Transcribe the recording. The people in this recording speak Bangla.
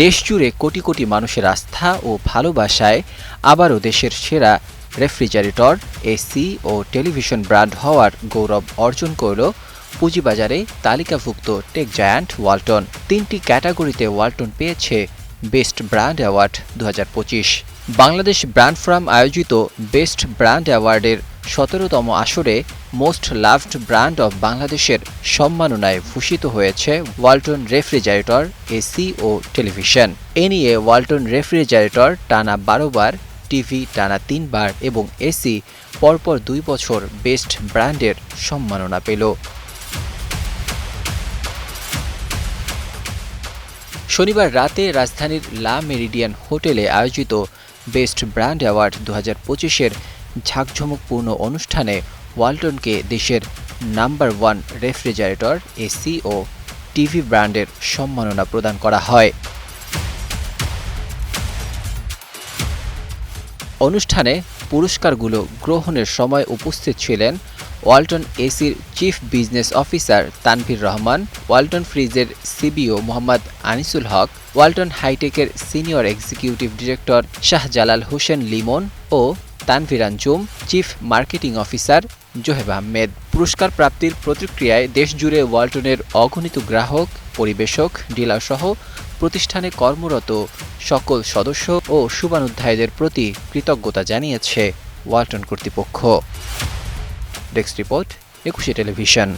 দেশজুড়ে কোটি কোটি মানুষের আস্থা ও ভালোবাসায় আবারও দেশের সেরা রেফ্রিজারেটর, এসি ও টেলিভিশন ব্র্যান্ড হওয়ার গৌরব অর্জন করল পুঁজিবাজারে তালিকাভুক্ত টেক জায়ান্ট ওয়ালটন। ৩টি ক্যাটাগরিতে ওয়ালটন পেয়েছে best brand award ২০২৫। Bangladesh brand forum আয়োজিত বেস্ট ব্র্যান্ড অ্যাওয়ার্ডের ১৭তম আসরে মোস্ট লাভড ব্র্যান্ড অব বাংলাদেশের সম্মাননায় ভূষিত হয়েছে ওয়ালটন রেফ্রিজারেটর, এসি ও টেলিভিশন। এ নিয়ে ওয়ালটন রেফ্রিজারেটর টানা ১২ বার, টিভি টানা ৩ বার এবং এসি পরপর ২ বছর বেস্ট ব্র্যান্ডের সম্মাননা পেল। শনিবার রাতে রাজধানীর লা মেরিডিয়ান হোটেলে আয়োজিত বেস্ট ব্র্যান্ড অ্যাওয়ার্ড ২০২৫-এর ঝাঁকঝমকপূর্ণ অনুষ্ঠানে ওয়ালটনকে দেশের নাম্বার 1 রেফ্রিজারেটর, এসি ও টিভি ব্র্যান্ডের সম্মাননা প্রদান করা হয়। অনুষ্ঠানে পুরস্কারগুলো গ্রহণের সময় উপস্থিত ছিলেন ওয়ালটন এসির chief business officer Tanvir Rahman, Walton ফ্রিজের সিবিও মোহাম্মদ আনিসুল হক, ওয়ালটন হাইটেকের senior executive director Shahjalal Hossain Limon ও Tanvir Anjum, chief marketing officer Zoheb Ahmed. পুরস্কার প্রাপ্তির প্রতিক্রিয়ায় দেশজুড়ে ওয়ালটনের অগণিত গ্রাহক, পরিবেশক, ডিলারসহ প্রতিষ্ঠানে কর্মরত সকল সদস্য ও শুভানুধ্যায়ীদের প্রতি কৃতজ্ঞতা জানিয়েছে ওয়ালটন কর্তৃপক্ষ। Desk report, ২১ television.